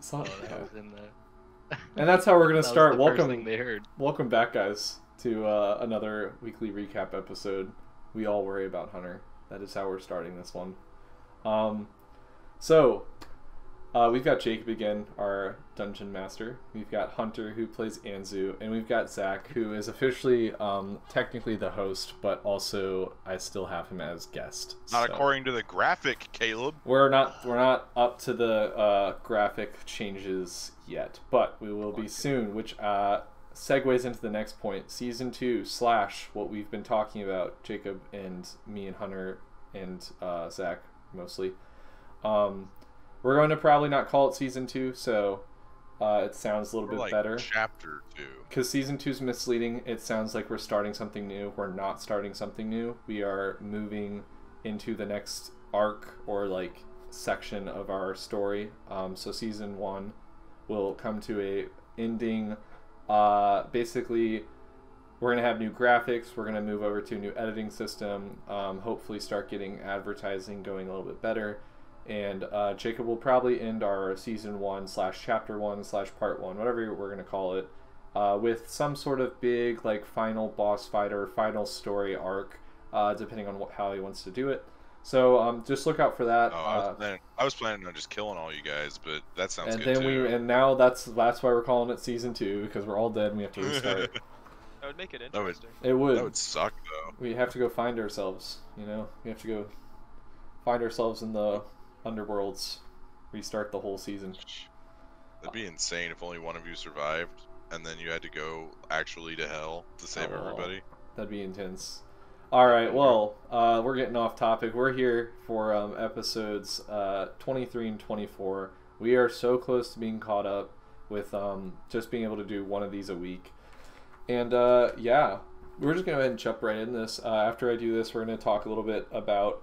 So, that was in the... And that's how we're gonna That was start. the first thing they heard. Welcome back, guys, to another weekly recap episode. We all worry about Hunter. That is how we're starting this one. We've got Jacob again, our dungeon master. We've got Hunter, who plays Anzu, and we've got Zach, who is officially technically the host, but also I still have him as guest. Not according to the graphic, Caleb. We're not up to the graphic changes yet, but we will be soon, which segues into the next point. Season 2 / what we've been talking about, Jacob and me and Hunter and Zach mostly. We're going to probably not call it Season 2, so it sounds a little bit better. Chapter 2. Because Season 2 is misleading. It sounds like we're starting something new. We're not starting something new. We are moving into the next arc or like section of our story. So Season 1 will come to a ending. Basically, we're going to have new graphics. We're going to move over to a new editing system. Hopefully start getting advertising going a little bit better. And Jacob will probably end our Season 1 / Chapter 1 / Part 1, whatever we're going to call it, with some sort of big like final boss fight or final story arc, depending on how he wants to do it. So just look out for that. I was planning on just killing all you guys, but that sounds and good then too. And now that's why we're calling it Season 2, because we're all dead and we have to restart. That would make it interesting. It would. That would suck though. We have to go find ourselves. You know, we have to go find ourselves in the underworlds, restart the whole season. That'd be insane if only one of you survived, and then you had to go actually to hell to save everybody. That'd be intense. Alright, well, we're getting off topic. We're here for episodes 23 and 24. We are so close to being caught up with just being able to do one of these a week. And yeah, we're just going to go ahead and jump right in this. After I do this, we're going to talk a little bit about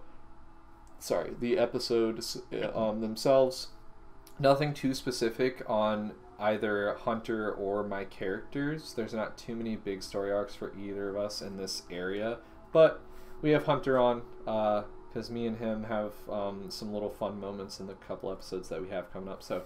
the episodes themselves. Nothing too specific on either Hunter or my characters. There's not too many big story arcs for either of us in this area, but we have Hunter on because me and him have some little fun moments in the couple episodes that we have coming up. So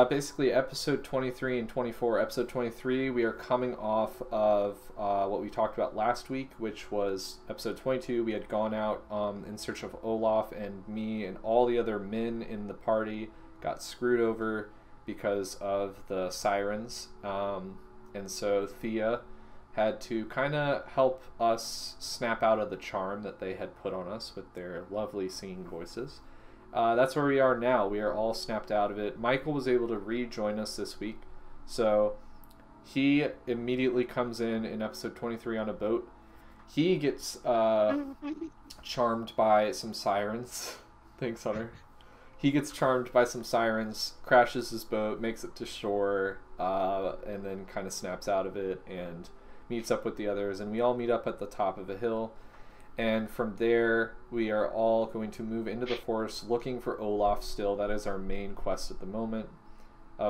basically episode 23 and 24. Episode 23, we are coming off of what we talked about last week, which was episode 22. We had gone out in search of Olaf, and me and all the other men in the party got screwed over because of the sirens. And so Thea had to kind of help us snap out of the charm that they had put on us with their lovely singing voices. That's where we are now. We are all snapped out of it. Michael was able to rejoin us this week, so he immediately comes in episode 23 on a boat. He gets charmed by some sirens. Thanks, Hunter. He gets charmed by some sirens, crashes his boat, makes it to shore, and then kind of snaps out of it and meets up with the others. And we all meet up at the top of a hill. And from there, we are all going to move into the forest looking for Olaf still. That is our main quest at the moment.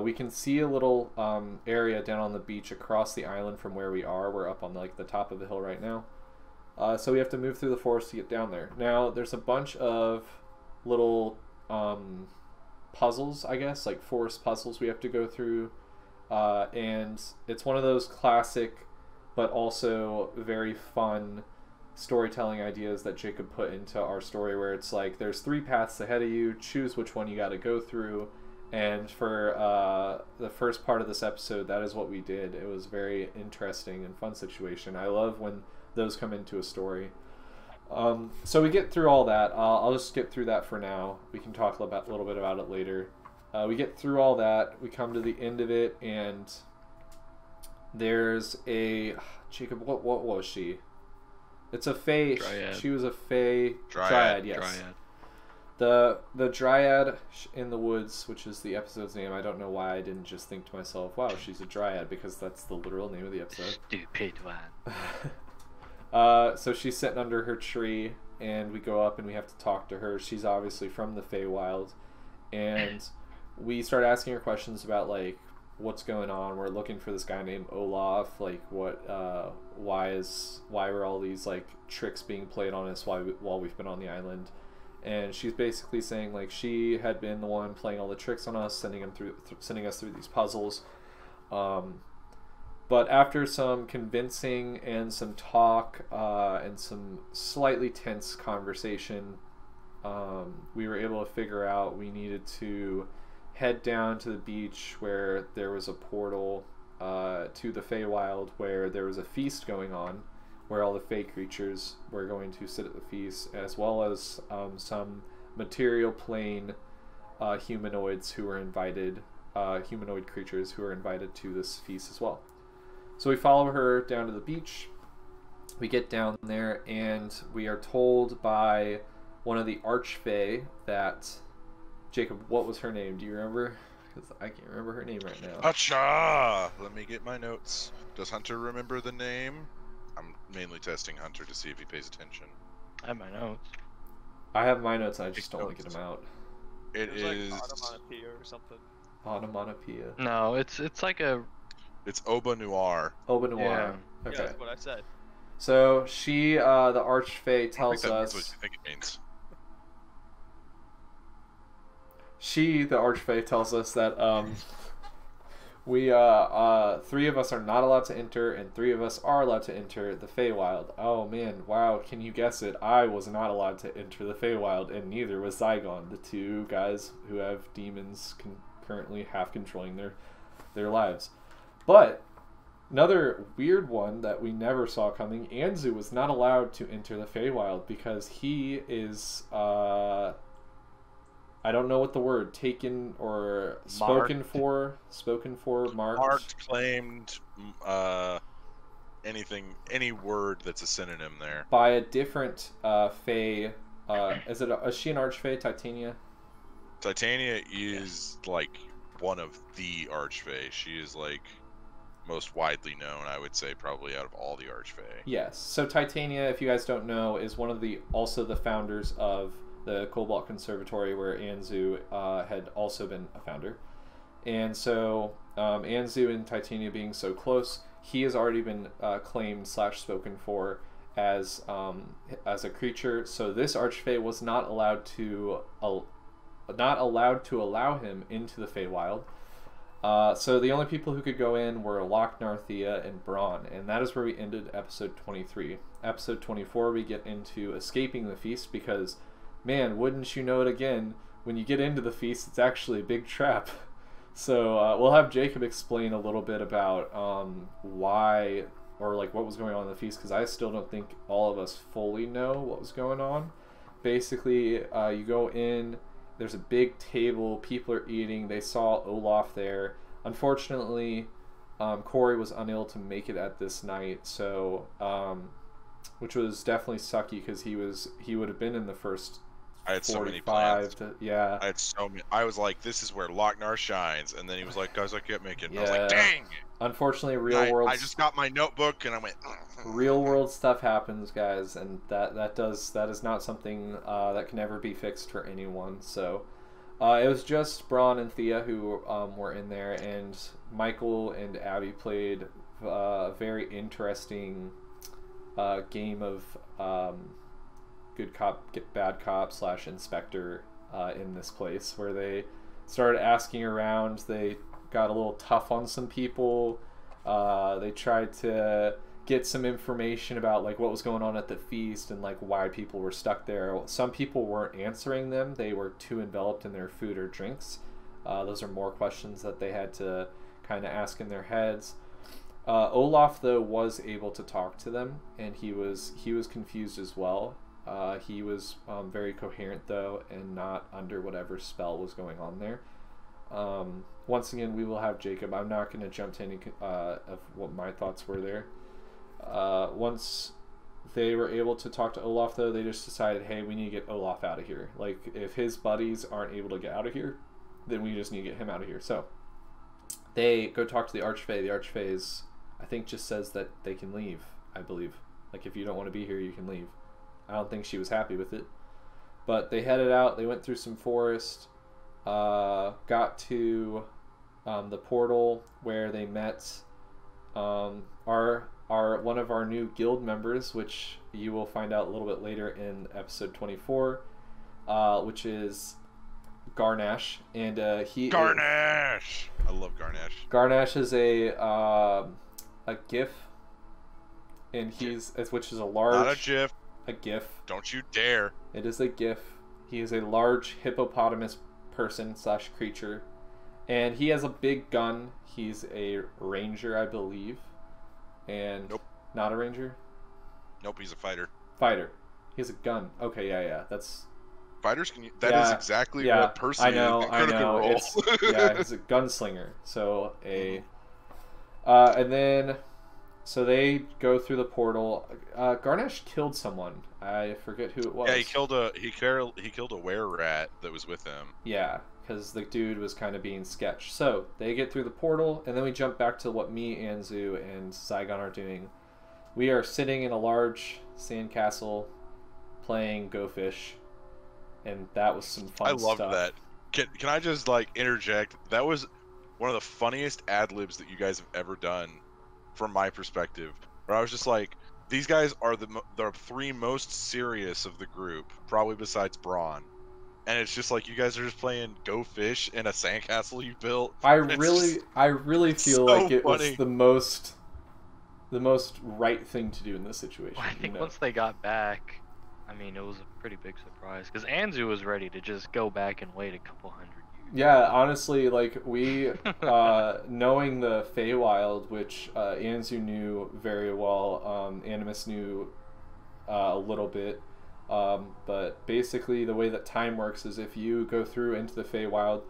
We can see a little area down on the beach across the island from where we are. We're up on like the top of the hill right now. So we have to move through the forest to get down there. Now, there's a bunch of little puzzles, I guess, like forest puzzles we have to go through. And it's one of those classic, but also very fun storytelling ideas that Jacob put into our story, where it's like there's 3 paths ahead of you, choose which one you got to go through. And for the first part of this episode, that is what we did. It was a very interesting and fun situation. I love when those come into a story. So we get through all that. I'll just skip through that for now. We can talk a little bit about it later. We get through all that. We come to the end of it, and there's a Jacob. What was she? It's a Fey. Dryad. She was a Fey Dryad. Yes. Dryad. The Dryad in the woods, which is the episode's name. I don't know why I didn't just think to myself, "Wow, she's a Dryad," because that's the literal name of the episode. Stupid one. So she's sitting under her tree, and we go up and we have to talk to her. She's obviously from the Feywild, and we start asking her questions about like what's going on. We're looking for this guy named Olaf. Like why were all these like tricks being played on us while we've been on the island? and she's basically saying like she had been the one playing all the tricks on us, sending us through these puzzles. But after some convincing and some talk and some slightly tense conversation, we were able to figure out we needed to head down to the beach where there was a portal to the Feywild, where there was a feast going on, where all the Fey creatures were going to sit at the feast, as well as some material plane humanoids who were invited, humanoid creatures who were invited to this feast as well. So we follow her down to the beach. We get down there, and we are told by one of the Archfey that... Jacob, what was her name? Do you remember? Because I can't remember her name right now. Acha! Let me get my notes. Does Hunter remember the name? I'm mainly testing Hunter to see if he pays attention. I have my notes. I have my notes, and I just don't want to get them out. It is... like onomatopoeia or something. Onomatopoeia. No, it's like a... It's Oba Noir. Oba Noir. Yeah. Okay. Yeah, that's what I said. So she, the Archfey, tells us... What you think it means. She, the Archfey, tells us that we three of us are not allowed to enter, and three of us are allowed to enter the Feywild. Oh man, wow! Can you guess it? I was not allowed to enter the Feywild, and neither was Zygon, the two guys who have demons currently half controlling their lives. But another weird one that we never saw coming: Anzu was not allowed to enter the Feywild because he is I don't know what the word taken or spoken for, marked. Marked, claimed, any word that's a synonym there. By a different Fey. Is she an Archfey, Titania? Titania is like one of the Archfey. She is like most widely known, I would say, probably out of all the Archfey. Yes. So Titania, if you guys don't know, is one of the founders of the Cobalt Conservatory, where Anzu had also been a founder. And so Anzu and Titania being so close, he has already been claimed / spoken for as a creature. So this Archfey was not allowed to allow him into the Feywild. So the only people who could go in were Lochnar, Thea, and Braun, and that is where we ended episode 23. Episode 24, we get into escaping the feast, because man, wouldn't you know it again, when you get into the feast, it's actually a big trap. So we'll have Jacob explain a little bit about why, or like what was going on in the feast, because I still don't think all of us fully know what was going on. Basically, you go in, there's a big table, people are eating, they saw Olaf there. Unfortunately, Corey was unable to make it at this night, so which was definitely sucky, because he would have been in the first I had so many plans. Yeah. I had so many. I was like, this is where Lochnar shines. And then he was like, guys, I can't make it. And I was like, dang. Unfortunately, real world. I just got my notebook and I went. Real world stuff happens, guys, and that is not something that can ever be fixed for anyone. So it was just Braun and Thea who were in there, and Michael and Abby played a very interesting game of good cop, get bad cop / inspector in this place, where they started asking around. They got a little tough on some people. They tried to get some information about like what was going on at the feast and like why people were stuck there. Some people weren't answering them. They were too enveloped in their food or drinks. Those are more questions that they had to kind of ask in their heads. Olaf, though, was able to talk to them, and he was confused as well. He was very coherent, though, and not under whatever spell was going on there. Once again, we will have Jacob. I'm not going to jump to any of what my thoughts were there. Once they were able to talk to Olaf, though, they just decided, hey, we need to get Olaf out of here. Like, if his buddies aren't able to get out of here, then we just need to get him out of here. So they go talk to the Archfey. The Archfey I think, just says that they can leave, I believe. Like, if you don't want to be here, you can leave. I don't think she was happy with it. But they headed out. They went through some forest, got to the portal where they met one of our new guild members, which you will find out a little bit later in episode 24. which is Garnash, and Garnash. I love Garnash. Garnash is a GIF, and which is a large. Not a GIF. A GIF. Don't you dare. It is a GIF. He is a large hippopotamus person / creature, and he has a big gun. He's a ranger, I believe, and nope, not a ranger. Nope, he's a fighter. Fighter. He has a gun. Okay, yeah, that's. Fighters can. That is exactly what Percy I know. Role. He's a gunslinger. So and then, so they go through the portal. Garnash killed someone. I forget who it was. Yeah, he killed a were-rat that was with him. Yeah, because the dude was kind of being sketched. So they get through the portal, and then we jump back to what me, Anzu, and Zygon are doing. We are sitting in a large sandcastle, playing Go Fish. And that was some fun stuff. I love that. Can I just interject? That was one of the funniest ad libs that you guys have ever done, from my perspective. Where I was just like, these guys are the three most serious of the group, probably besides Braun. And it's just like you guys are just playing Go Fish in a sandcastle you built. I really feel like it was the most right thing to do in this situation. Well, I think once they got back, I mean, it was a pretty big surprise because Anzu was ready to just go back and wait a couple hundred years. Yeah, honestly, we knowing the Feywild, which Anzu knew very well, Animus knew a little bit, but basically the way that time works is if you go through into the Feywild,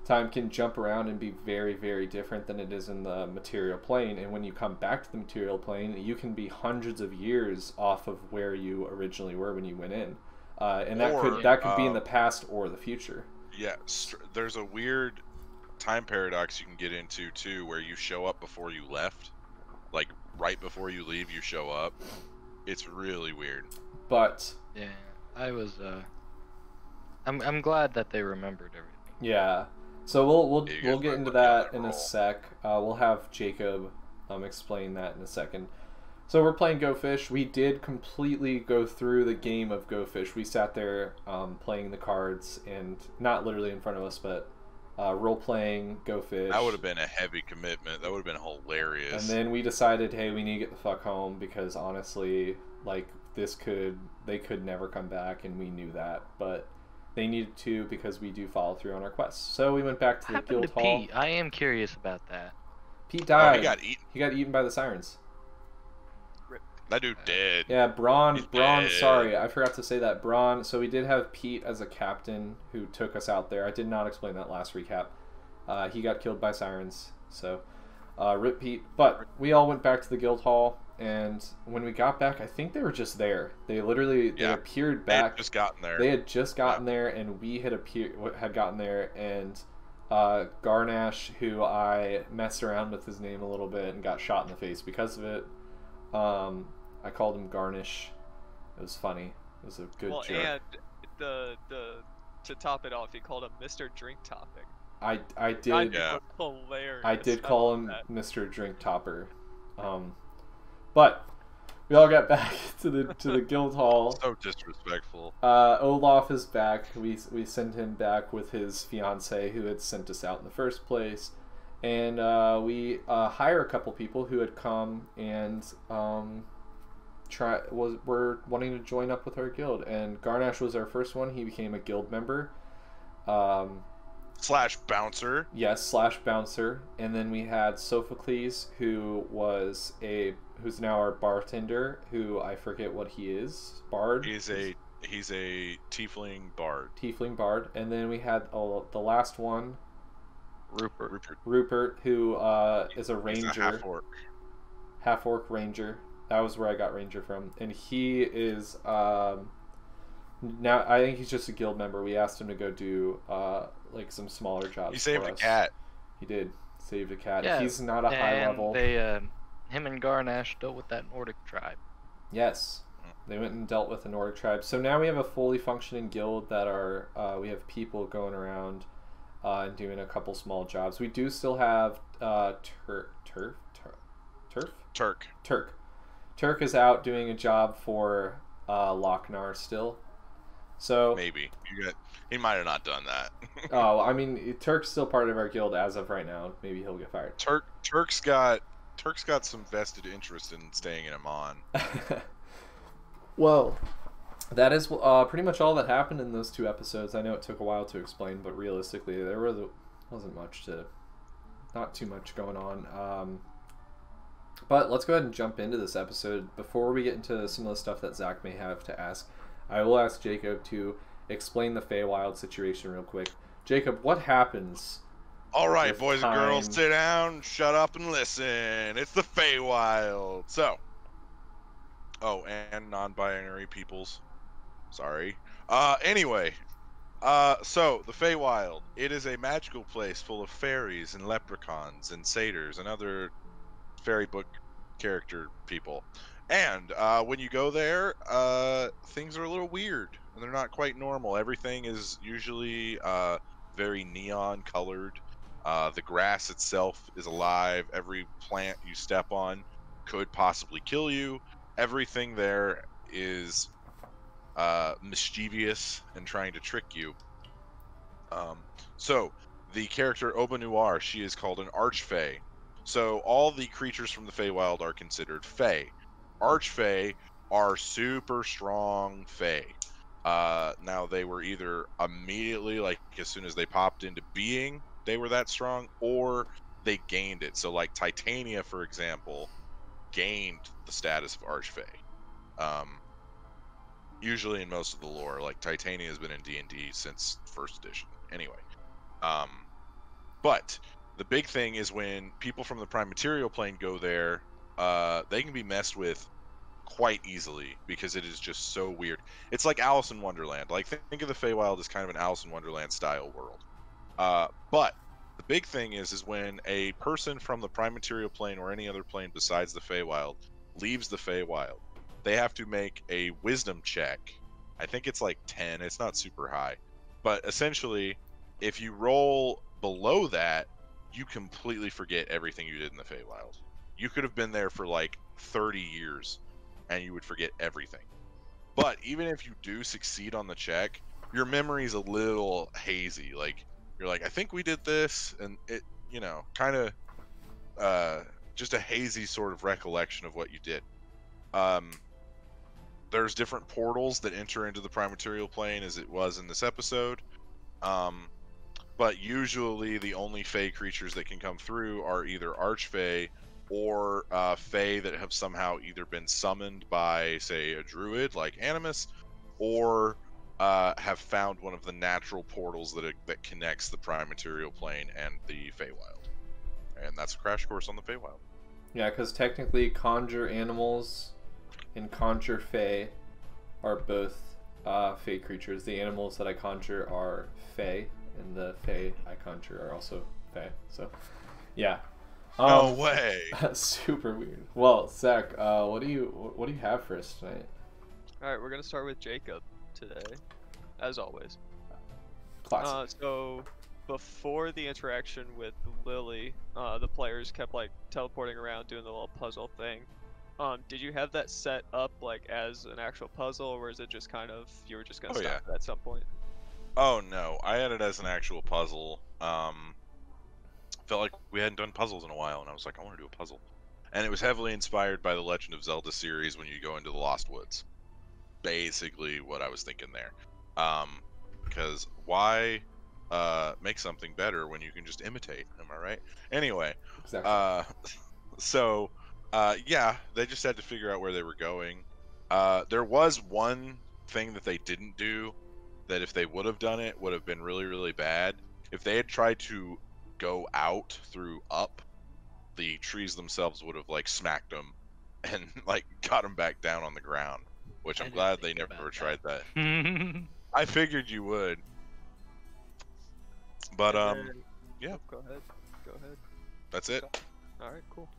time can jump around and be very, very different than it is in the material plane. And when you come back to the material plane, you can be hundreds of years off of where you originally were when you went in. And that could be in the past or the future. Yeah, there's a weird time paradox you can get into, too, where you show up before you left. Like, right before you leave, you show up. It's really weird. But... yeah, I was... I'm glad that they remembered everything. Yeah. So we'll get into that in a sec. We'll have Jacob explain that in a second. So we're playing Go Fish. We did completely go through the game of Go Fish. We sat there playing the cards, and not literally in front of us, but role-playing Go Fish. That would have been a heavy commitment. That would have been hilarious. And then we decided, hey, we need to get the fuck home because honestly, they could never come back, and we knew that, but they needed to because we do follow through on our quests. So we went back to the guild hall. Pete? I am curious about that. Pete died. He got eaten. He got eaten by the sirens. That dude dead. Yeah, Braun, sorry, I forgot to say that. Braun, so we did have Pete as a captain who took us out there. I did not explain that last recap. He got killed by sirens, so rip Pete. But we all went back to the guild hall, and when we got back, I think they were just there. They literally they appeared back. They had just gotten there. They had just gotten there, and we had gotten there, and Garnash, who I messed around with his name a little bit and got shot in the face because of it. I called him Garnish. It was funny. It was a good joke. And to top it off, he called him Mr. Drink Topping. I did. Yeah. Hilarious. I did call him Mr. Drink Topper. But we all got back to the guild hall. So disrespectful. Olaf is back. We sent him back with his fiance who had sent us out in the first place. And we hire a couple people who had come and were wanting to join up with our guild. And Garnash was our first one. He became a guild member. Slash bouncer. Yes, / bouncer. And then we had Sophocles, who's now our bartender, who I forget what he is. Bard? He's a tiefling bard. Tiefling bard. And then we had the last one, Rupert, who is a ranger. He's a half-orc. Half-orc ranger. That was where I got ranger from. And he is now I think he's just a guild member. We asked him to go do some smaller jobs. He saved a cat. He did. Saved a cat. Yeah, he's not a high level. Him and Garnash dealt with that Nordic tribe. Yes. They went and dealt with the Nordic tribe. So now we have a fully functioning guild that we have people going around and doing a couple small jobs. We do still have Turk is out doing a job for Lochnar still. So Maybe he might have not done that. oh, I mean, Turk's still part of our guild as of right now. Maybe he'll get fired. Turk's got some vested interest in staying in Amon. Well, that is pretty much all that happened in those 2 episodes. I know it took a while to explain, but realistically, there wasn't not too much going on. But let's go ahead and jump into this episode. Before we get into some of the stuff that Zach may have to ask, I will ask Jacob to explain the Feywild situation real quick. Jacob, what happens? All right, boys and girls, sit down, shut up, and listen. It's the Feywild. So, and non-binary peoples. Sorry. Anyway, so the Feywild. It is a magical place full of fairies and leprechauns and satyrs and other fairy book character people. And when you go there, things are a little weird and they're not quite normal. Everything is usually very neon colored. The grass itself is alive. Every plant you step on could possibly kill you. Everything there is mischievous and trying to trick you. So the character Oba-Noir, she is called an Archfey. So all the creatures from the Feywild are considered Fey. Archfey are super strong Fey. Now they were either immediately, like as soon as they popped into being, they were that strong, or they gained it. So like Titania, for example, gained the status of Archfey. Usually in most of the lore, like Titania has been in D&D since 1st edition. Anyway, but the big thing is when people from the Prime Material Plane go there, they can be messed with quite easily because it is just so weird. It's like Alice in Wonderland. Like think of the Feywild as kind of an Alice in Wonderland style world. But the big thing is when a person from the Prime Material Plane or any other plane besides the Feywild leaves the Feywild, they have to make a wisdom check. I think it's like 10. It's not super high. But essentially, if you roll below that, you completely forget everything you did in the Feywild. You could have been there for like 30 years and you would forget everything. But even if you do succeed on the check, your memory's a little hazy. Like you're like, I think we did this, and it, kind of just a hazy sort of recollection of what you did. There's different portals that enter into the Prime Material Plane as it was in this episode. But usually the only Fey creatures that can come through are either Archfey or Fey that have somehow either been summoned by, say, a druid like Animus, or have found one of the natural portals that connects the Prime Material Plane and the Feywild. And that's a crash course on the Feywild. Yeah, because technically conjure animals and conjure Fey are both Fey creatures. The animals that I conjure are Fey, and the Fey I conjure are also Fey. So, yeah. No way. Super weird. Well, Zach, what do you have for us tonight? All right, we're gonna start with Jacob today, as always. Classic. So before the interaction with Lily, the players kept like teleporting around doing the little puzzle thing. Did you have that set up like as an actual puzzle, or is it just kind of you were just gonna stop it at some point? Oh no, I had it as an actual puzzle. Felt like we hadn't done puzzles in a while, and I was like, I want to do a puzzle. And it was heavily inspired by the Legend of Zelda series when you go into the Lost Woods. Basically what I was thinking there. Because why make something better when you can just imitate? Am I right? Anyway, Exactly. so yeah, they just had to figure out where they were going. There was one thing that they didn't do that if they would have done it would have been really, really bad. If they had tried to go out through up, the trees themselves would have like smacked them and like got them back down on the ground, which I'm glad they never tried that. I figured you would. But yeah. Go ahead. That's it. All right, cool.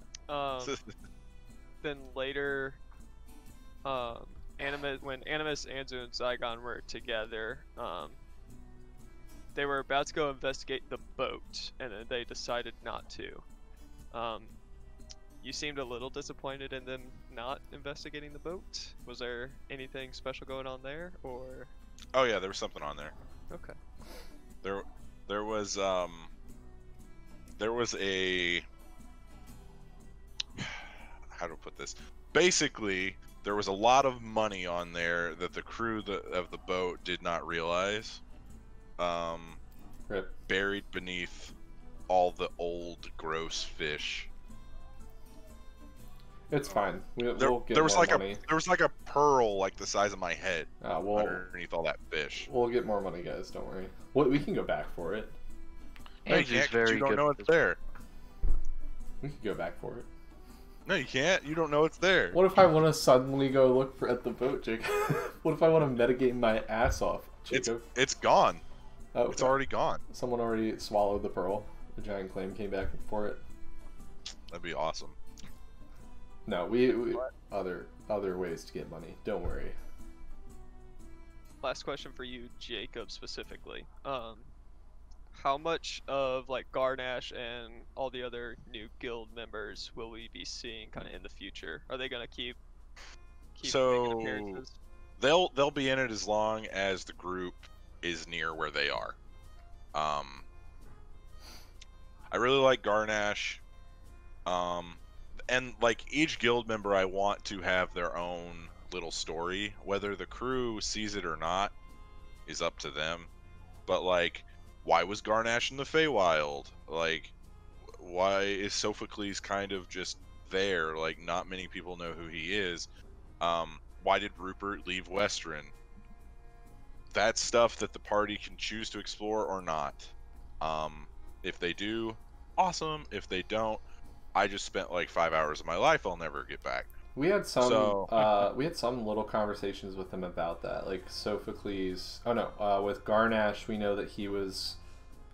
Then later, when Animus, Anzu, and Zygon were together, they were about to go investigate the boat, and then they decided not to. You seemed a little disappointed in them not investigating the boat. Was there anything special going on there, or? Oh yeah, there was something on there. Okay. There was a how to put this. Basically, there was a lot of money on there that the crew of the boat did not realize. Rip. Buried beneath all the old gross fish. It's fine. We'll get There was more like money. there was like a pearl like the size of my head Underneath all that fish. We'll get more money, guys. Don't worry. We can go back for it. No, you Andrew's can't, 'cause very you don't good know with it's this. there. We can go back for it. No, you can't. You don't know it's there. What if I want to suddenly go look at the boat, Jacob? What if I want to metagame my ass off, Jacob? It's gone. Oh, It's okay. already gone. Someone already swallowed the pearl. The giant claim came back for it. That'd be awesome. No, we other ways to get money. Don't worry. Last question for you, Jacob, specifically. How much of like Garnash and all the other new guild members will we be seeing kind of in the future? Are they gonna keep making appearances? They'll be in it as long as the group is near where they are. I really like Garnash. And like each guild member, I want to have their own little story. Whether the crew sees it or not is up to them. But like, why was Garnash in the Feywild? Like, why is Sophocles kind of just there? Like, not many people know who he is. Why did Rupert leave Western? That's stuff that the party can choose to explore or not. If they do, awesome. If they don't, I just spent like 5 hours of my life I'll never get back. We had some So- we had some little conversations with him about that. Like Sophocles. Oh no, with Garnash, we know that he was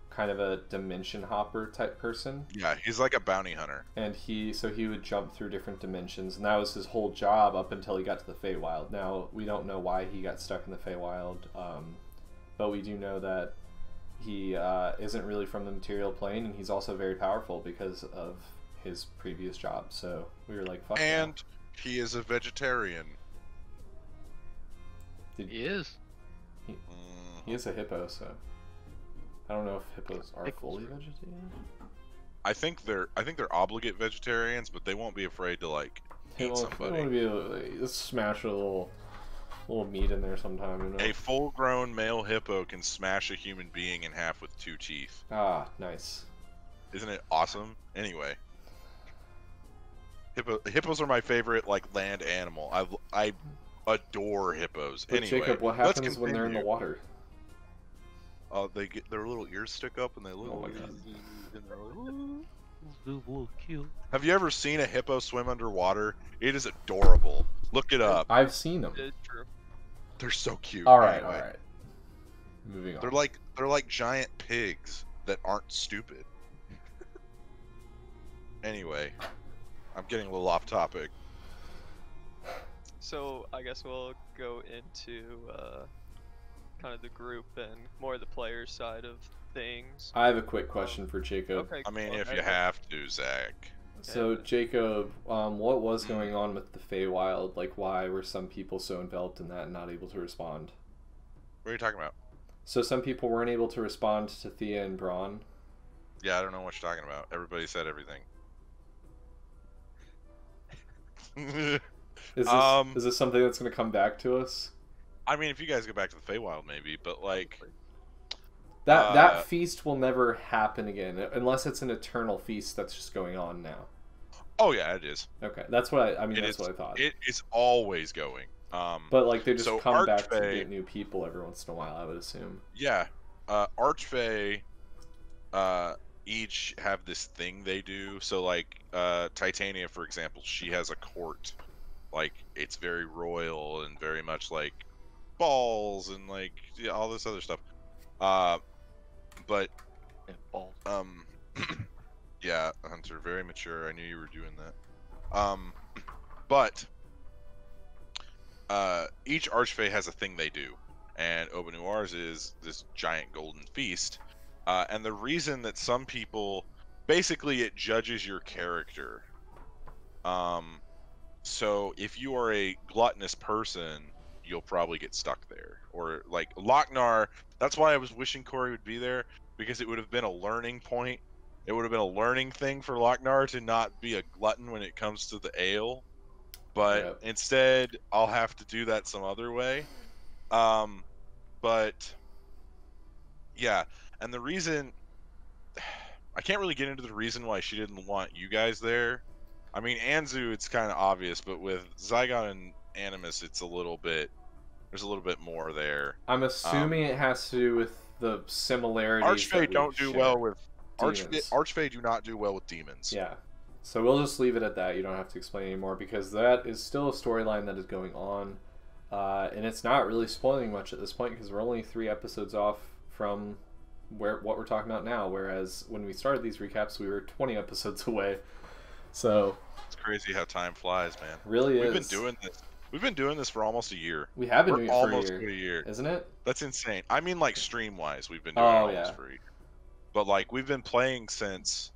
kind of a dimension hopper type person. Yeah, he's like a bounty hunter. And he would jump through different dimensions, and that was his whole job up until he got to the Feywild. Now we don't know why he got stuck in the Feywild, but we do know that he isn't really from the material plane, and he's also very powerful because of his previous job. So we were like, "Fuck." And he is a vegetarian. He is. He is a hippo, so I don't know if hippos are Pickles fully are- vegetarian. I think they're obligate vegetarians, but they won't be afraid to like They eat want somebody. to be able to just smash a little meat in there sometime. You know? A full-grown male hippo can smash a human being in half with 2 teeth. Ah, nice. Isn't it awesome? Anyway, hippos are my favorite like land animal. I adore hippos. But Anyway, Jacob, what let's happens when they're in the continue. water? They get their little ears stick up and they look. Oh my God. Have you ever seen a hippo swim underwater? It is adorable. Look it up. I've seen them. It is true. They're so cute. All right, Anyway, all right. Moving on. They're like giant pigs that aren't stupid. Anyway, I'm getting a little off topic. So I guess we'll go into kind of the group and more of the player side of things. I have a quick question for Jacob. Okay. I mean, go if ahead. you have to, Zach. So Yeah. Jacob, what was going on with the Feywild? Like, why were some people so enveloped in that and not able to respond? What are you talking about? So some people weren't able to respond to Thea and Braun. Yeah, I don't know what you're talking about. Everybody said everything. Is this something that's going to come back to us? I mean, if you guys go back to the Feywild, maybe, but like, That feast will never happen again unless it's an eternal feast that's just going on now. oh yeah, it is. Okay, that's what I mean. It That's is- what I thought. It is always going. But like they just so come back to Archfey- get new people every once in a while, I would assume. Yeah, Archfey, each have this thing they do. So like, Titania, for example, she has a court. Like, it's very royal and very much like balls and like yeah, all this other stuff. But Yeah, balls. yeah, Hunter, very mature. I knew you were doing that. But each Archfey has a thing they do, and Aube Noir's is this giant golden feast. And the reason that some people, basically, it judges your character. So if you are a gluttonous person, you'll probably get stuck there. Or like Lochnar, that's why I was wishing Corey would be there, because it would have been a learning point. It would have been a learning thing for Lochnar to not be a glutton when it comes to the ale. But Yep. instead, I'll have to do that some other way. But yeah, and the reason I can't really get into the reason why she didn't want you guys there. I mean, Anzu, it's kind of obvious, but with Zygon and Animus, it's a little bit. There's a little bit more there. I'm assuming it has to do with the similarities. Archfey don't do well with demons. Archfey do not do well with demons. Yeah. So we'll just leave it at that. You don't have to explain anymore because that is still a storyline that is going on. And it's not really spoiling much at this point because we're only 3 episodes off from what we're talking about now. Whereas when we started these recaps, we were 20 episodes away. So it's crazy how time flies, man. Really We've been doing this. We've been doing this for almost a year. We have been doing it for almost a year, isn't it? That's insane. I mean, like stream-wise, we've been doing it almost for a year. But like, we've been playing since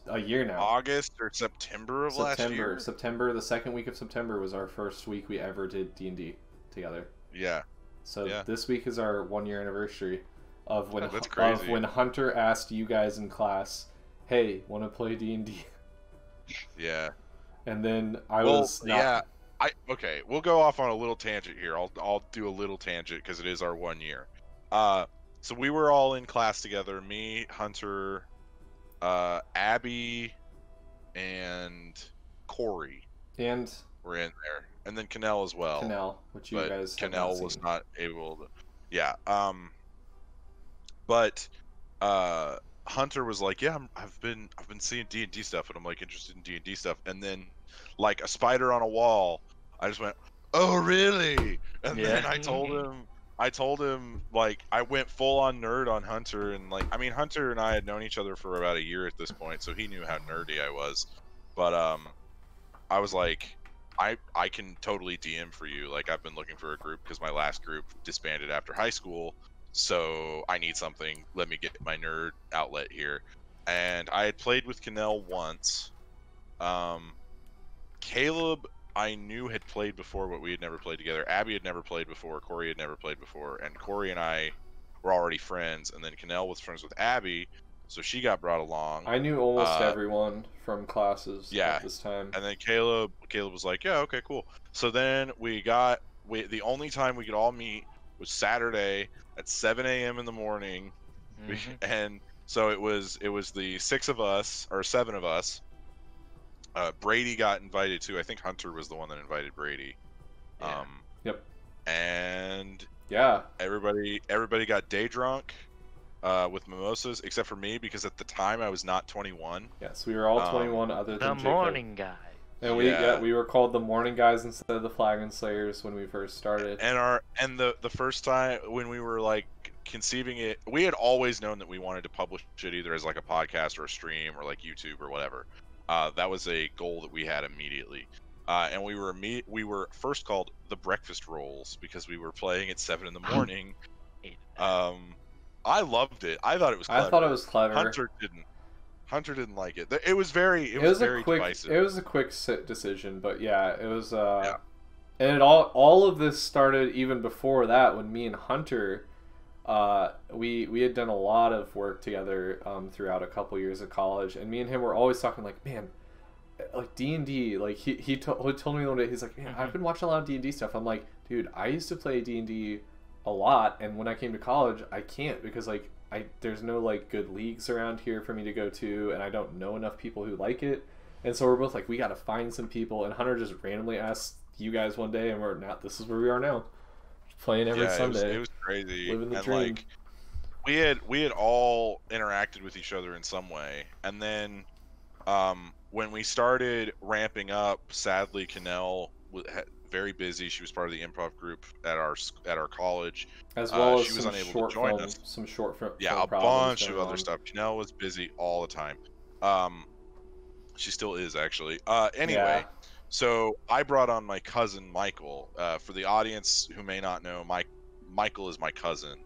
a year now. August or September of last year. September, the second week of September was our first week we ever did D&D together. Yeah. So yeah. This week is our 1-year anniversary of when That's crazy. of when Hunter asked you guys in class, "Hey, want to play D&D?" Yeah. And then I was not... Yeah. Okay, we'll go off on a little tangent here. I'll do a little tangent because it is our 1 year. So we were all in class together. Me, Hunter, Abby, and Corey. And were in there, and then Cannell as well. Cannell, which you guys have Cannell not was seen. not able to. Yeah. But Hunter was like, "Yeah, I've been seeing D&D stuff, and I'm like interested in D&D stuff." And then, like a spider on a wall, I just went, "Oh, really?" And then I told him, like, I went full on nerd on Hunter, and like, I mean, Hunter and I had known each other for about a year at this point, so he knew how nerdy I was. But I was like, I can totally DM for you. Like, I've been looking for a group because my last group disbanded after high school. So I need something. Let me get my nerd outlet here. And I had played with Cannell once. Caleb, I knew had played before, but we had never played together. Abby had never played before. Corey had never played before. And Corey and I were already friends. And then Cannell was friends with Abby, so she got brought along. I knew almost everyone from classes at this time. And then Caleb was like, "Yeah, okay, cool." So then the only time we could all meet was Saturday at 7 a.m. in the morning. Mm-hmm. And so it was the 6 of us, or 7 of us. Brady got invited too. I think Hunter was the one that invited Brady. Yeah. Yep. And yeah, everybody got day drunk with mimosas, except for me, because at the time I was not 21. Yes, we were all 21 other than the Jacob. morning guy. And we were called the Morning Guys instead of the Flagon Slayers when we first started. And the first time when we were like conceiving it, we had always known that we wanted to publish it either as like a podcast or a stream or like YouTube or whatever. That was a goal that we had immediately. And we were first called the Breakfast Rolls because we were playing at 7 in the morning. I loved it. I thought it was clever. I thought it was clever. Hunter didn't like it. It was very divisive. It was a quick decision, but yeah, it was. And all of this started even before that when me and Hunter, we had done a lot of work together throughout a couple years of college, and me and him were always talking like, man, like D&D. Like he told me one day, he's like, man, I've been watching a lot of D&D stuff. I'm like, dude, I used to play D&D a lot, and when I came to college, I can't because like. There's no like good leagues around here for me to go to, and I don't know enough people who like it, and so we're both like, we got to find some people. And Hunter just randomly asked you guys one day, and this is where we are now, playing every Sunday. It was crazy. Living the and dream. Like, we had all interacted with each other in some way, and then when we started ramping up, sadly, Cannell very busy. She was part of the improv group at our college. As well as she was some unable short to join film, us. some short film. Yeah, a bunch of other stuff. Cannell was busy all the time. She still is actually. Anyway, so I brought on my cousin Michael. For the audience who may not know, Michael is my cousin.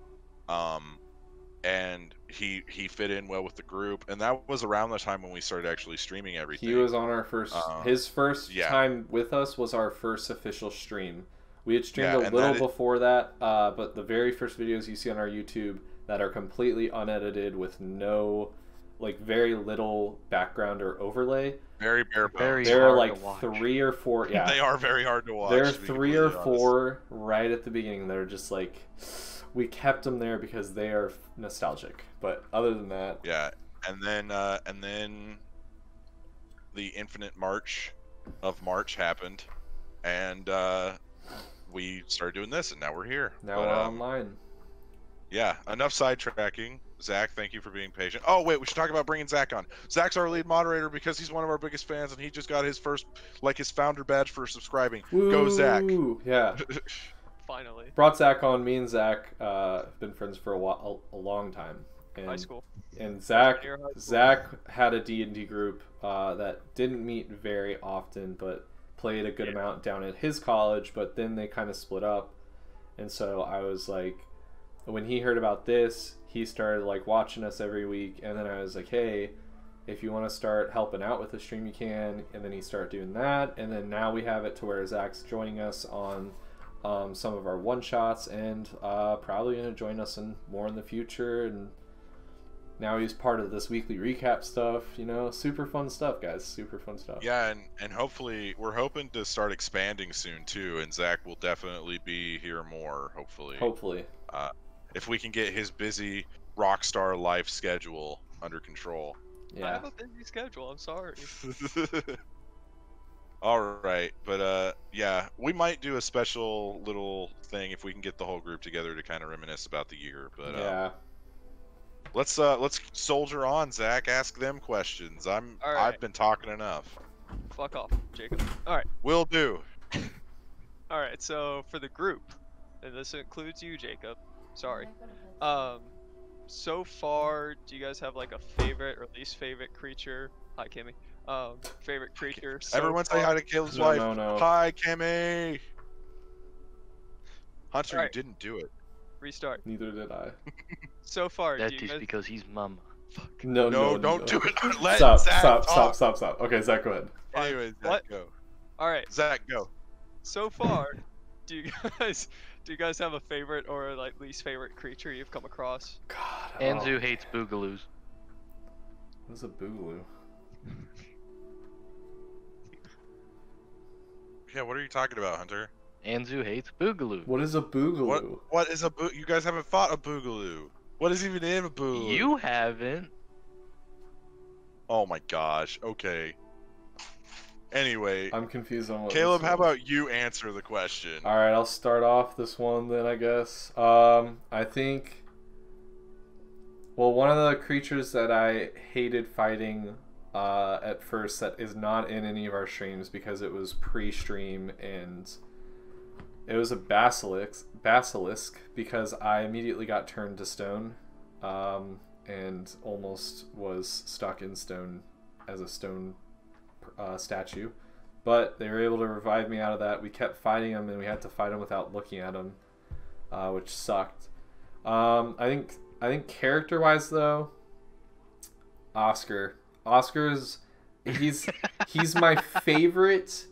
And he fit in well with the group, and that was around the time when we started actually streaming everything. He was on our first his first time with us was our first official stream. We had streamed a little before that, but the very first videos you see on our YouTube that are completely unedited with no, like, very little background or overlay. Very bare bones. There are like 3 or 4. Yeah, they are very hard to watch. There are 3 or 4 right at the beginning that are just like, we kept them there because they are nostalgic. But other than that, yeah. And then the Infinite March of March happened, and we started doing this, and now we're here. Now we're online. Yeah, enough sidetracking. Zach, thank you for being patient. Oh, wait, we should talk about bringing Zach on. Zach's our lead moderator because he's one of our biggest fans, and he just got his first, like, his founder badge for subscribing. Woo! Go, Zach. Yeah. Finally. Brought Zach on. Me and Zach have been friends for a long time. And, high school. And Zach had a D&D group that didn't meet very often, but played a good amount down at his college, but then they kind of split up. And so I was like, when he heard about this, he started like watching us every week, and then I was like, hey, if you want to start helping out with the stream, you can. And then he started doing that, and then now we have it to where Zach's joining us on some of our one-shots, and probably going to join us more in the future. And now he's part of this weekly recap stuff, you know. Super fun stuff, guys. Super fun stuff. Yeah, and hopefully we're hoping to start expanding soon too, and Zach will definitely be here more, hopefully. If we can get his busy rockstar life schedule under control. Yeah. I have a busy schedule, I'm sorry. All right, but yeah, we might do a special little thing if we can get the whole group together to kind of reminisce about the year. But yeah, let's soldier on, Zach. Ask them questions. I've been talking enough. Fuck off, Jacob. All right. Will do. All right. So for the group, and this includes you, Jacob. Sorry. So far, do you guys have like a favorite or least favorite creature? Hi, Kimmy. Favorite creature. Everyone say hi to Caleb's wife. No. Hi, Kimmy. Hunter, right. You didn't do it. Restart. Neither did I. So far, That is because he's mama. Fuck. No, don't do it. Let Stop. Okay, Zach, go ahead. Anyways, Zach, go. All right. Zach, go. So far, do you guys have a favorite or like least favorite creature you've come across? God. Anzu hates boogaloos. What's a boogaloo? Yeah, what are you talking about, Hunter? Anzu hates boogaloo. What is a boogaloo? What is a You guys haven't fought a boogaloo. What is even in a boogaloo? You haven't. Oh my gosh. Okay. Anyway, I'm confused on what. Caleb, how about you answer the question? All right, I'll start off this one then, I guess. I think. Well, one of the creatures that I hated fighting at first that is not in any of our streams because it was pre-stream, and it was a basilisk because I immediately got turned to stone and almost was stuck in stone as a stone statue, but they were able to revive me out of that. We kept fighting them, and we had to fight them without looking at them, which sucked. I think character-wise though, Oscar's he's my favorite,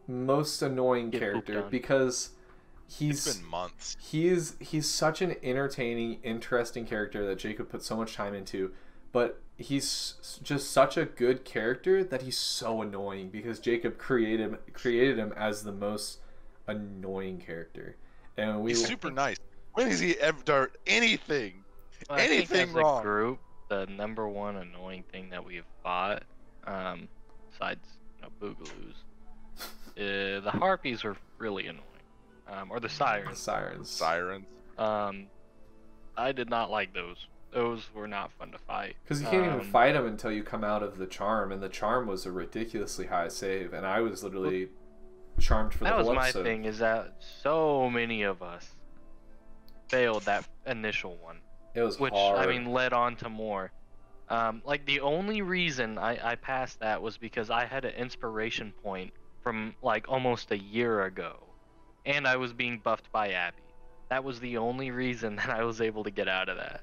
most annoying character because it's been months. He's such an entertaining, interesting character that Jacob put so much time into, but he's just such a good character that he's so annoying because Jacob created him as the most annoying character, and he's super nice. When has he ever done anything? Well, anything wrong? As a group, the number one annoying thing that we've fought, besides boogaloos, the harpies are really annoying, or the sirens. Sirens. I did not like those. Those were not fun to fight. Because you can't even fight them until you come out of the charm, and the charm was a ridiculously high save, and I was literally charmed for the whole episode. That was my thing, is that so many of us failed that initial one. It was which, hard. I mean, led on to more. Like, the only reason I passed that was because I had an inspiration point from, like, almost a year ago. And I was being buffed by Abby. That was the only reason that I was able to get out of that.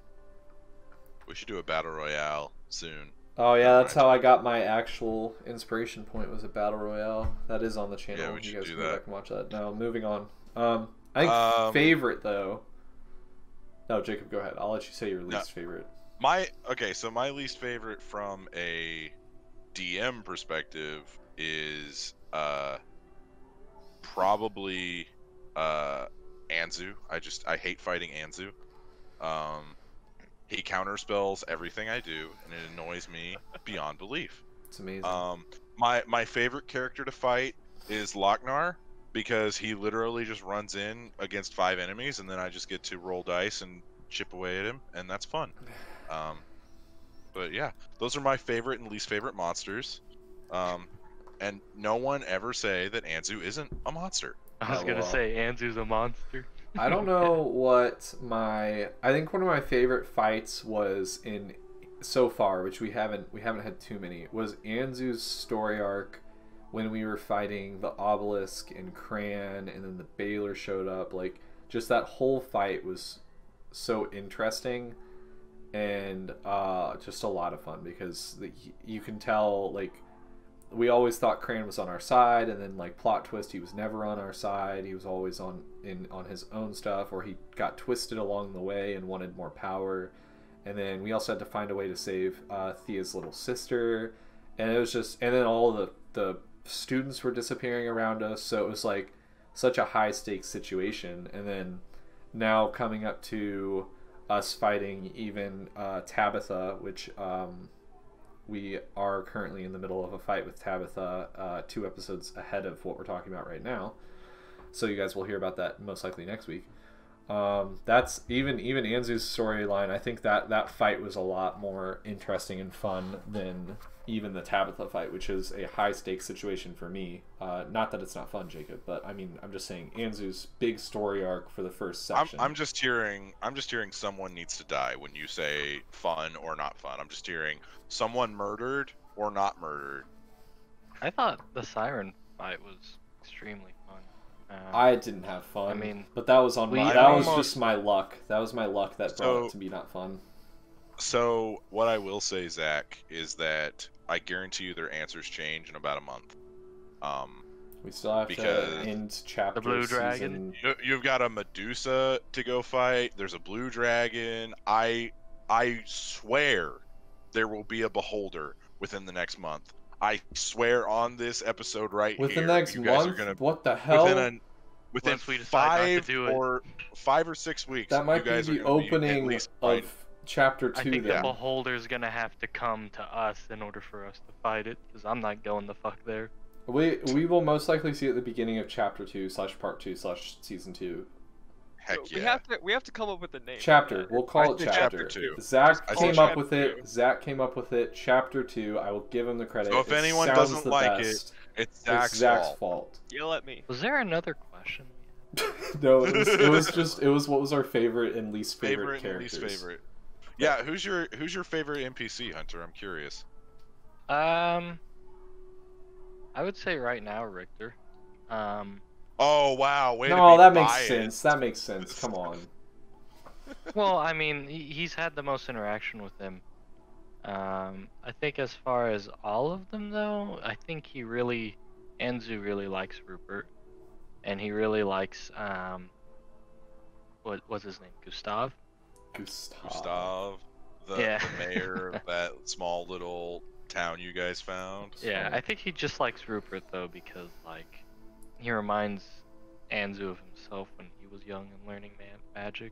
We should do a battle royale soon. Oh yeah, that's how I got my actual inspiration point, was a battle royale. That is on the channel. Yeah, we should you guys do can go back and watch that. Now, moving on. I think favorite though. No, Jacob, go ahead. I'll let you say your least favorite. So my least favorite from a DM perspective is probably Anzu. I hate fighting Anzu. He counterspells everything I do, and it annoys me beyond belief. It's amazing. My favorite character to fight is Lochnar, because he literally just runs in against 5 enemies, and then I just get to roll dice and chip away at him, and that's fun. But yeah, those are my favorite and least favorite monsters. And no one ever say that Anzu isn't a monster. I was gonna say Anzu's a monster. I don't know what I think one of my favorite fights was in so far, which we haven't had too many, was Anzu's story arc when we were fighting the obelisk and Cran, and then the Baylor showed up. Like, just that whole fight was so interesting and just a lot of fun, because you can tell, like, we always thought Cran was on our side, and then, like, plot twist, he was never on our side. He was always on his own stuff, or he got twisted along the way and wanted more power. And then we also had to find a way to save Thea's little sister, and it was just, and then all the students were disappearing around us, so it was like such a high stakes situation. And then now coming up to us fighting even Tabitha, which we are currently in the middle of a fight with Tabitha, 2 episodes ahead of what we're talking about right now. So you guys will hear about that most likely next week. That's even Anzu's storyline. I think that fight was a lot more interesting and fun than even the Tabitha fight, which is a high stakes situation for me. Not that it's not fun, Jacob, but I mean, I'm just saying Anzu's big story arc for the first section. I'm just hearing someone needs to die when you say fun or not fun. I'm just hearing someone murdered or not murdered. I thought the Siren fight was extremely fun. I didn't have fun. I mean, but that was on my. That was just my luck. That was my luck that brought it to be not fun. So what I will say, Zach, is that I guarantee you their answers change in about a month. We still have to end chapter. The blue dragon. You've got a Medusa to go fight. There's a blue dragon. I swear there will be a beholder within the next month. I swear on this episode right here. Within the next month? What the hell? Within 5 or 6 weeks. That might be the opening of chapter 2. I think the beholder's gonna have to come to us in order for us to fight it, because I'm not going the fuck there. We will most likely see it at the beginning of chapter 2 / part 2 / season 2. Heck so yeah. We have to come up with a name. Chapter. We'll call it chapter 2. Zach came up with it. Zach came up with it. Chapter 2. I will give him the credit. So if anyone doesn't like it, it's Zach's fault. Yell at me. Was there another question? No, it was what was our favorite and least favorite characters. And least favorite. Yeah, who's your favorite NPC, Hunter? I'm curious. I would say right now Richter. Oh wow! Way no, that makes sense. That makes sense. Come on. Well, I mean, he's had the most interaction with him. I think as far as all of them, though, I think Anzu really likes Rupert, and he really likes what's his name? Gustav, the mayor of that small little town you guys found. Yeah, I think he just likes Rupert though, because like he reminds Anzu of himself when he was young and learning magic.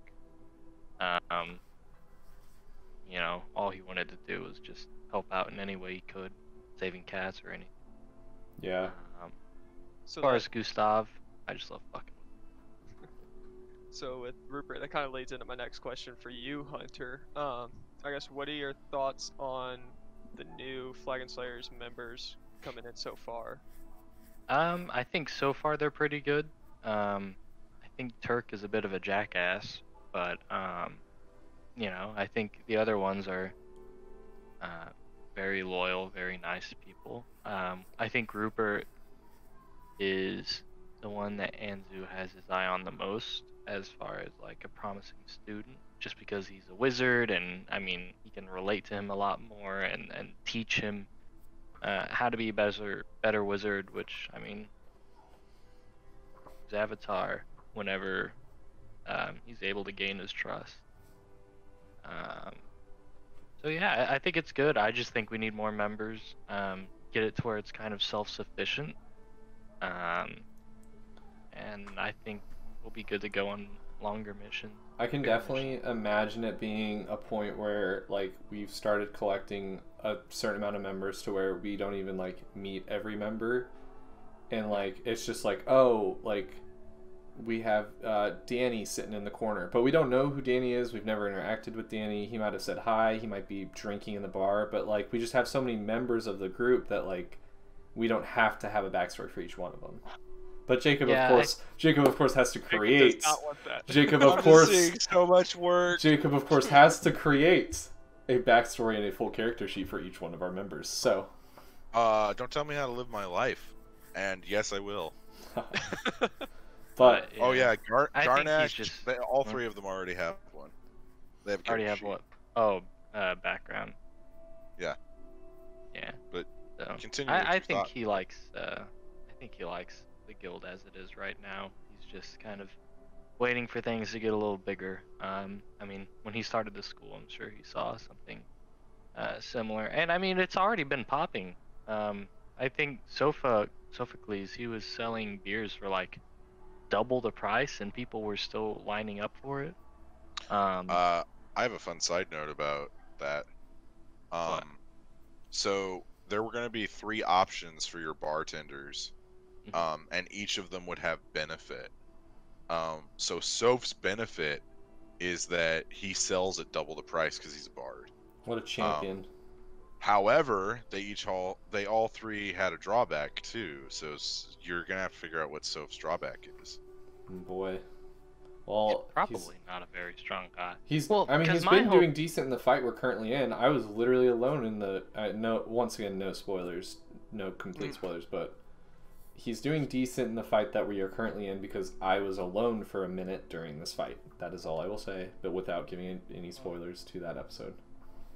You know, all he wanted to do was just help out in any way he could, saving cats or anything. Yeah. As far as Gustav, I just love fucking. So with Rupert, that kind of leads into my next question for you, Hunter. I guess what are your thoughts on the new Flagon Slayers members coming in so far? I think so far they're pretty good. I think Turk is a bit of a jackass, but you know, I think the other ones are very loyal, very nice people. I think Rupert is the one that Anzu has his eye on the most as far as like a promising student, just because he's a wizard, and I mean, he can relate to him a lot more and teach him how to be a better wizard, which, I mean, his avatar whenever he's able to gain his trust. So yeah, I think it's good. I just think we need more members. Get it to where it's kind of self-sufficient. And I think we'll be good to go on longer missions. I can definitely imagine it being a point where like we've started collecting a certain amount of members to where we don't even like meet every member, and like it's just like, oh, like we have Danny sitting in the corner, but we don't know who Danny is. We've never interacted with Danny. He might have said hi. He might be drinking in the bar, but like we just have so many members of the group that like we don't have to have a backstory for each one of them. But Jacob, Yeah, Jacob, of course, has to create. Jacob does not want that. Jacob, I'm of just course, seeing so much work. Jacob, of course, has to create a backstory and a full character sheet for each one of our members. So, Don't tell me how to live my life. And yes, I will. but Oh yeah, I think he's Garnash. just- All three of them already have one. They have a Already character have sheet. what? Oh, background. Yeah. Yeah. But so continue with I your think thought. he likes. I think he likes the guild as it is right now. He's just kind of waiting for things to get a little bigger. I mean, when he started the school, I'm sure he saw something similar, and I mean, it's already been popping. I think Sophocles, he was selling beers for like double the price, and people were still lining up for it. I have a fun side note about that. What? So there were going to be 3 options for your bartenders, Mhm. and each of them would have benefit. So Soph's benefit is that he sells at double the price because he's a bard. what a champion! However, they all 3 had a drawback too. So you're gonna have to figure out what Soph's drawback is. Boy, well, Probably not a very strong guy. He's. Well, I mean, 'cause he's my been hope- doing decent in the fight we're currently in. I was literally alone in the. No, once again, no spoilers, no complete spoilers, but he's doing decent in the fight that we are currently in because I was alone for a minute during this fight. That is all I will say, but without giving any spoilers to that episode.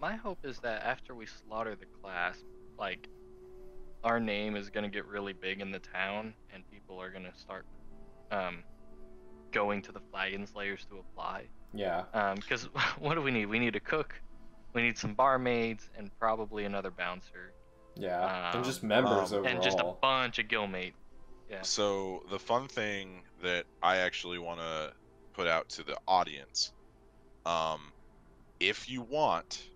My hope is that after we slaughter the class, like, our name is gonna get really big in the town, and people are gonna start going to the Flagon Slayers to apply. Yeah. Because what do we need? We need a cook, we need some barmaids, and probably another bouncer, Yeah, and just members overall. and just a bunch of guildmates. Yeah. So the fun thing that I actually want to put out to the audience, if you want,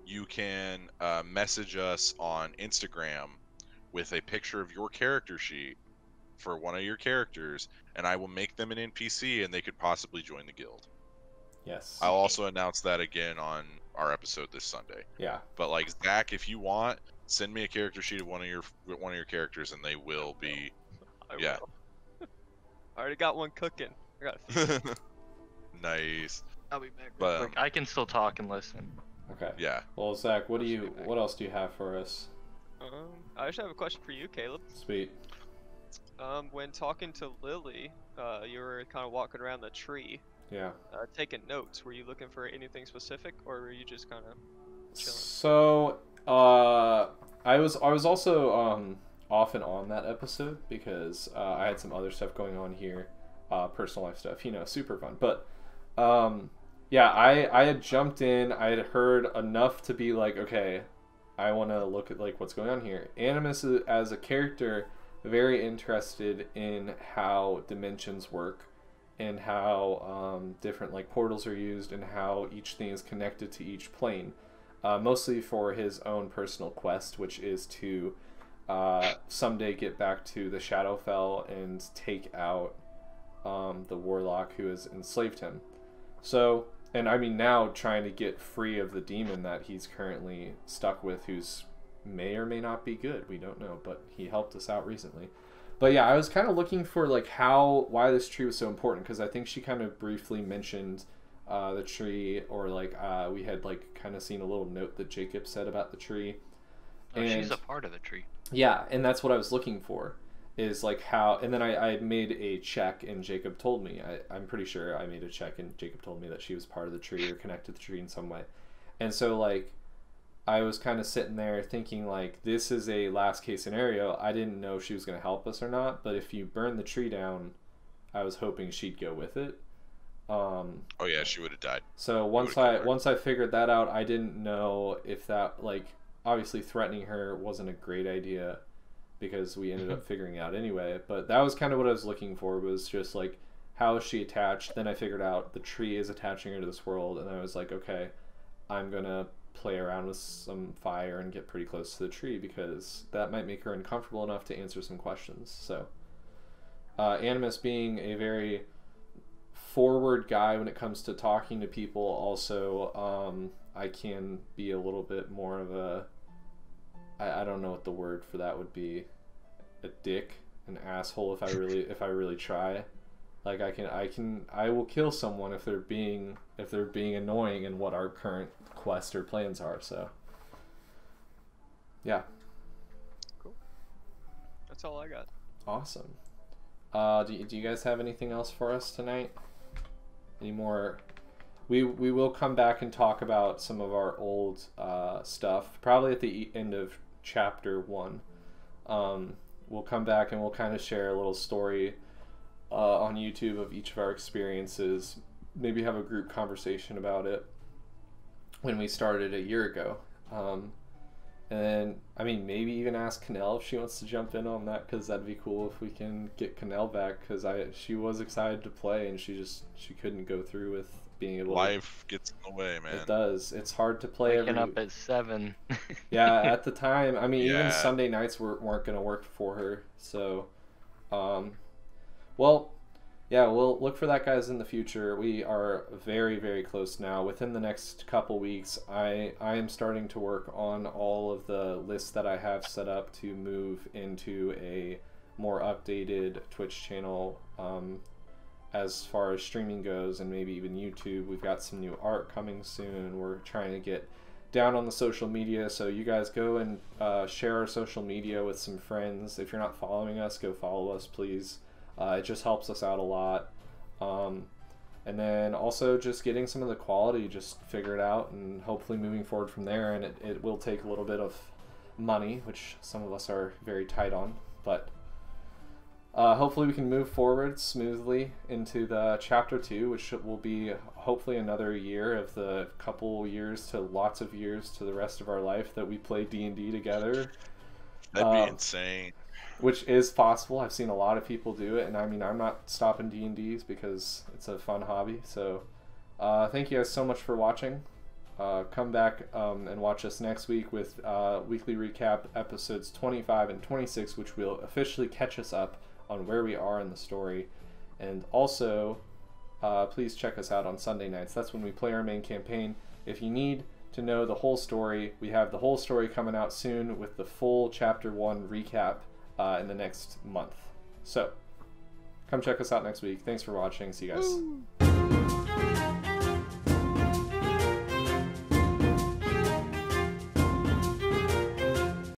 you can message us on Instagram with a picture of your character sheet for one of your characters, and I will make them an NPC, and they could possibly join the guild. Yes. I'll also announce that again on our episode this Sunday. Yeah. But like Zach, if you want, send me a character sheet of one of your characters, and they will be. I Yeah. will. I already got one cooking. I got a few. Nice. I'll be back. But, Real quick. I can still talk and listen. Okay. Yeah. Well, Zach, what I'll be back. else do you have for us? I just have a question for you, Caleb. Sweet. When talking to Lily, you were kind of walking around the tree, Yeah. taking notes. Were you looking for anything specific, or were you just kind of chilling? So, I was also off and on that episode because I had some other stuff going on here, personal life stuff, super fun. But yeah, I had jumped in. I had heard enough to be like, okay, I want to look at like what's going on here. Animus is, as a character, very interested in how dimensions work and how different like portals are used and how each thing is connected to each plane. Mostly for his own personal quest, which is to someday get back to the Shadowfell and take out the warlock who has enslaved him. So, and I mean now trying to get free of the demon that he's currently stuck with, who's may or may not be good. We don't know, but he helped us out recently. But yeah, I was kind of looking for like why this tree was so important, because I think she kind of briefly mentioned the tree, or like we had like kind of seen a little note that Jacob said about the tree. Oh, And she's a part of the tree. yeah, and that's what I was looking for, is like how, and then I had made a check and Jacob told me, I'm pretty sure I made a check and Jacob told me that she was part of the tree or connected to the tree in some way. And so like I was kind of sitting there thinking like, this is a last case scenario. I didn't know if she was going to help us or not, but if you burn the tree down, I was hoping she'd go with it. Oh yeah, she would have died. So once I figured that out, I didn't know if that, like, obviously threatening her wasn't a great idea because we ended up figuring out anyway. But that was kind of what I was looking for, was just like, how is she attached? Then I figured out the tree is attaching her to this world, and I was like, okay, I'm gonna play around with some fire and get pretty close to the tree because that might make her uncomfortable enough to answer some questions. So Animus being a very forward guy when it comes to talking to people, also I can be a little bit more of a, I don't know what the word for that would be, a dick, an asshole if I really try. Like I will kill someone if they're being annoying in what our current quest or plans are. So yeah. Cool. That's all I got. Awesome. Do you guys have anything else for us tonight? Any more? We will come back and talk about some of our old stuff, probably at the end of chapter 1. We'll come back and we'll kind of share a little story on YouTube of each of our experiences. Maybe have a group conversation about it when we started a year ago. And I mean, maybe even ask Kanell if she wants to jump in on that, because that'd be cool if we can get Kanell back, because she was excited to play and she couldn't go through with being able Life gets in the way, man. It does. It's hard to play Waking up at 7. Yeah, at the time. I mean, Yeah. even Sunday nights weren't going to work for her. So, well, yeah, we'll look for that, guys, in the future. We are very, very close now. Within the next couple weeks, I am starting to work on all of the lists that I have set up to move into a more updated Twitch channel. As far as streaming goes, and maybe even YouTube. We've got some new art coming soon. We're trying to get down on the social media, so you guys go and share our social media with some friends. If you're not following us, go follow us, please. It just helps us out a lot. And then also just getting some of the quality just figured out, and hopefully moving forward from there. And it will take a little bit of money, which some of us are very tight on, but hopefully we can move forward smoothly into the chapter 2, which will be hopefully another year of the couple years to lots of years to the rest of our life that we play D&D together. That'd be insane. Which is possible. I've seen a lot of people do it, and I mean, I'm not stopping D&Ds because it's a fun hobby. So thank you guys so much for watching. Come back and watch us next week with weekly recap episodes 25 and 26, which will officially catch us up on where we are in the story. And also please check us out on Sunday nights. That's when we play our main campaign. If you need to know the whole story, we have the whole story coming out soon with the full chapter 1 recap in the next month. So come check us out next week. Thanks for watching. See you guys. Woo!